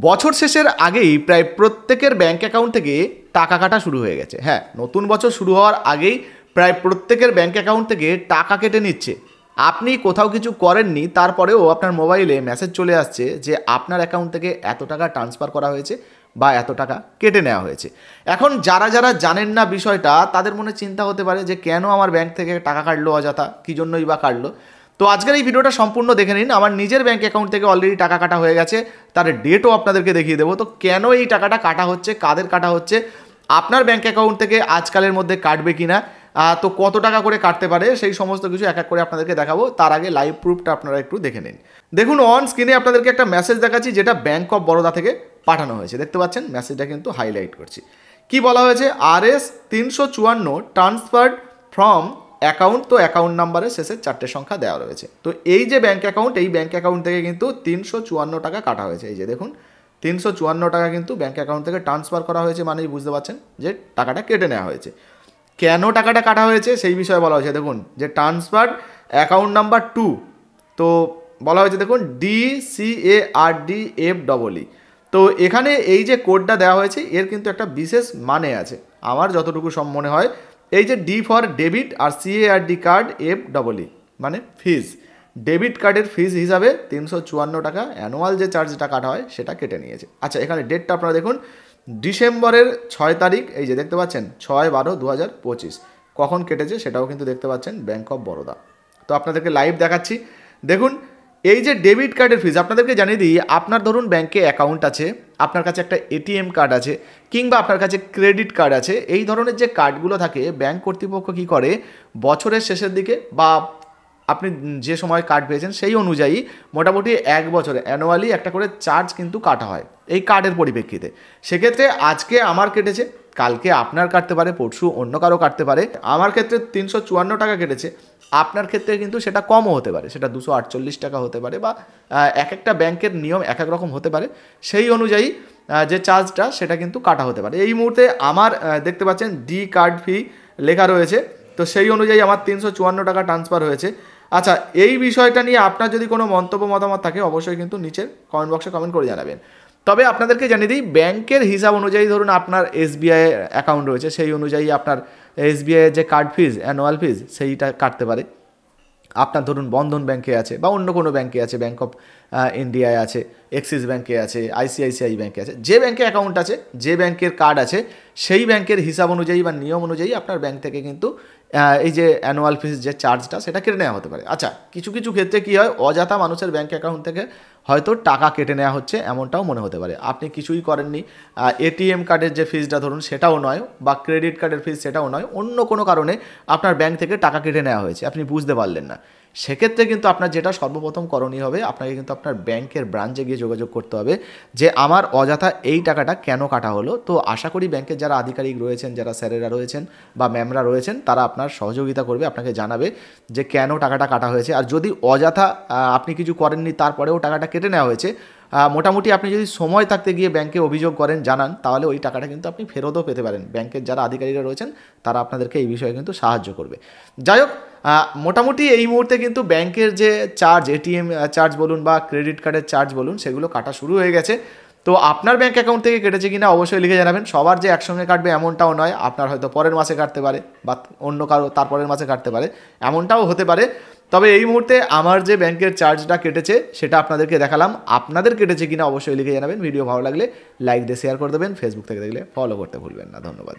বছর শেষের আগেই প্রায় প্রত্যেকের ব্যাঙ্ক অ্যাকাউন্ট থেকে টাকা কাটা শুরু হয়ে গেছে। হ্যাঁ, নতুন বছর শুরু হওয়ার আগেই প্রায় প্রত্যেকের ব্যাঙ্ক অ্যাকাউন্ট থেকে টাকা কেটে নিচ্ছে। আপনি কোথাও কিছু করেননি, তারপরেও আপনার মোবাইলে মেসেজ চলে আসছে যে আপনার অ্যাকাউন্ট থেকে এত টাকা ট্রান্সফার করা হয়েছে বা এত টাকা কেটে নেওয়া হয়েছে। এখন যারা যারা জানেন না বিষয়টা, তাদের মনে চিন্তা হতে পারে যে কেন আমার ব্যাঙ্ক থেকে টাকা কাটলো অযথা, কী জন্যই বা কাটলো। তো আজকের এই ভিডিওটা সম্পূর্ণ দেখে নিন। আমার নিজের ব্যাঙ্ক অ্যাকাউন্ট থেকে অলরেডি টাকা কাটা হয়ে গেছে, তার ডেটও আপনাদেরকে দেখিয়ে দেবো। তো কেন এই টাকাটা কাটা হচ্ছে, কাদের কাটা হচ্ছে, আপনার ব্যাঙ্ক অ্যাকাউন্ট থেকে আজকালের মধ্যে কাটবে কিনা, তো কত টাকা করে কাটতে পারে, সেই সমস্ত কিছু এক এক করে আপনাদেরকে দেখাবো। তার আগে লাইভ প্রুফটা আপনারা একটু দেখে নিন। দেখুন, অন স্ক্রিনে আপনাদেরকে একটা মেসেজ দেখাচ্ছি, যেটা ব্যাঙ্ক অফ বরোদা থেকে পাঠানো হয়েছে। দেখতে পাচ্ছেন, মেসেজটা কিন্তু হাইলাইট করছি। কি বলা হয়েছে? RS 354 transferred from account. তো অ্যাকাউন্ট নাম্বারের শেষে 4টে সংখ্যা দেওয়া রয়েছে। তো এই যে ব্যাঙ্ক অ্যাকাউন্ট, এই ব্যাঙ্ক অ্যাকাউন্ট থেকে কিন্তু 354 টাকা কাটা হয়েছে। এই যে দেখুন, 354 টাকা কিন্তু ব্যাঙ্ক অ্যাকাউন্ট থেকে ট্রান্সফার করা হয়েছে, মানেই বুঝতে পারছেন যে টাকাটা কেটে নেওয়া হয়েছে। কেন টাকাটা কাটা হয়েছে সেই বিষয়ে বলা হয়েছে। দেখুন, যে ট্রান্সফার অ্যাকাউন্ট নাম্বার 2, তো বলা হয়েছে দেখুন DCARDFEE। তো এখানে এই যে কোডটা দেওয়া হয়েছে, এর কিন্তু একটা বিশেষ মানে আছে আমার যতটুকু সব মনে হয়। এই যে ডি ফর ডেবিট আর CARD কার্ড, FEE মানে ফিজ। ডেবিট কার্ডের ফিজ হিসাবে 354 টাকা অ্যানুয়াল যে চার্জটা কাটা হয় সেটা কেটে নিয়েছে। আচ্ছা, এখানে ডেটটা আপনারা দেখুন, ডিসেম্বরের 6 তারিখ। এই যে দেখতে পাচ্ছেন 6/12/2025 কখন কেটেছে সেটাও কিন্তু দেখতে পাচ্ছেন, ব্যাঙ্ক অফ বরোদা। তো আপনাদেরকে লাইভ দেখাচ্ছি। দেখুন, এই যে ডেবিট কার্ডের ফিজ, আপনাদেরকে জানিয়ে দিই, আপনার ধরুন ব্যাঙ্কে অ্যাকাউন্ট আছে, আপনার কাছে একটা ATM কার্ড আছে, কিংবা আপনার কাছে ক্রেডিট কার্ড আছে। এই ধরনের যে কার্ডগুলো থাকে, ব্যাঙ্ক কর্তৃপক্ষ কী করে, বছরের শেষের দিকে বা আপনি যে সময় কার্ড পেয়েছেন সেই অনুযায়ী মোটামুটি 1 বছরে অ্যানুয়ালি একটা করে চার্জ কিন্তু কাটা হয় এই কার্ডের পরিপ্রেক্ষিতে। সেক্ষেত্রে আজকে আমার কেটেছে, কালকে আপনার কাটতে পারে, পরশু অন্য কারো কাটতে পারে। আমার ক্ষেত্রে 354 টাকা কেটেছে, আপনার ক্ষেত্রে কিন্তু সেটা কমও হতে পারে, সেটা 248 টাকা হতে পারে, বা এক একটা ব্যাংকের নিয়ম এক এক রকম হতে পারে। সেই অনুযায়ী যে চার্জটা সেটা কিন্তু কাটা হতে পারে। এই মুহূর্তে আমার দেখতে পাচ্ছেন ডি কার্ড ফি লেখা রয়েছে, তো সেই অনুযায়ী আমার 354 টাকা ট্রান্সফার হয়েছে। আচ্ছা, এই বিষয়টা নিয়ে আপনার যদি কোনো মন্তব্য মতামত থাকে, অবশ্যই কিন্তু নিচের কমেন্ট বক্সে কমেন্ট করে জানাবেন। তবে আপনাদেরকে জানিয়ে দিই, ব্যাংকের হিসাব অনুযায়ী ধরুন আপনার SBI অ্যাকাউন্ট রয়েছে, সেই অনুযায়ী আপনার SBI এর যে কার্ড ফিজ, অ্যানুয়াল ফিজ, সেইটা কাটতে পারে। আপনার ধরুন বন্ধন ব্যাংকে আছে বা অন্য কোনো ব্যাংকে আছে, ব্যাঙ্ক অফ ইন্ডিয়ায় আছে, এক্সিস ব্যাংকে আছে, ICICI ব্যাংকে আছে, যে ব্যাংকে অ্যাকাউন্ট আছে, যে ব্যাংকের কার্ড আছে, সেই ব্যাংকের হিসাব অনুযায়ী বা নিয়ম অনুযায়ী আপনার ব্যাংক থেকে কিন্তু এই যে অ্যানুয়াল ফিস যে চার্জটা সেটা কেটে নেওয়া হতে পারে। আচ্ছা, কিছু কিছু ক্ষেত্রে কী হয়, অযথা মানুষের ব্যাংক অ্যাকাউন্ট থেকে হয়তো টাকা কেটে নেওয়া হচ্ছে, এমনটাও মনে হতে পারে। আপনি কিছুই করেননি, ATM কার্ডের যে ফিসটা ধরুন সেটাও নয়, বা ক্রেডিট কার্ডের ফিস সেটাও নয়, অন্য কোনো কারণে আপনার ব্যাংক থেকে টাকা কেটে নেওয়া হয়েছে, আপনি বুঝতে পারলেন না। সেক্ষেত্রে কিন্তু আপনার যেটা সর্বপ্রথম করণীয় হবে, আপনাকে কিন্তু আপনার ব্যাংকের ব্রাঞ্চে গিয়ে যোগাযোগ করতে হবে যে আমার অযথা এই টাকাটা কেন কাটা হলো। তো আশা করি ব্যাংকের যারা আধিকারিক রয়েছেন, যারা স্যারেরা রয়েছেন বা ম্যামরা রয়েছেন, তারা আপনার সহযোগিতা করবে, আপনাকে জানাবে যে কেন টাকাটা কাটা হয়েছে। আর যদি অযথা আপনি কিছু করেননি, তারপরেও টাকাটা কেটে নেওয়া হয়েছে, মোটামুটি আপনি যদি সময় থাকতে গিয়ে ব্যাংকে অভিযোগ করেন, জানান, তাহলে ওই টাকাটা কিন্তু আপনি ফেরতও পেতে পারেন। ব্যাংকের যারা আধিকারিকরা রয়েছেন তারা আপনাদেরকে এই বিষয়ে কিন্তু সাহায্য করবে। যাই হোক, মোটামুটি এই মুহূর্তে কিন্তু ব্যাংকের যে চার্জ, ATM চার্জ বলুন বা ক্রেডিট কার্ডের চার্জ বলুন, সেগুলো কাটা শুরু হয়ে গেছে। তো আপনার ব্যাংক অ্যাকাউন্ট থেকে কেটেছে কিনা অবশ্যই লিখে জানাবেন। সবার যে একসঙ্গে কাটবে এমনটাও নয়, আপনার হয়তো পরের মাসে কাটতে পারে বা অন্য কারো তারপরের মাসে কাটতে পারে, এমনটাও হতে পারে। তবে এই মুহূর্তে আমার যে ব্যাংকের চার্জটা কেটেছে সেটা আপনাদেরকে দেখালাম। আপনাদের কেটেছে কিনা অবশ্যই লিখে জানাবেন। ভিডিও ভালো লাগলে লাইক দিয়ে শেয়ার করে দেবেন। ফেসবুক থেকে দেখলে ফলো করতে ভুলবেন না। ধন্যবাদ।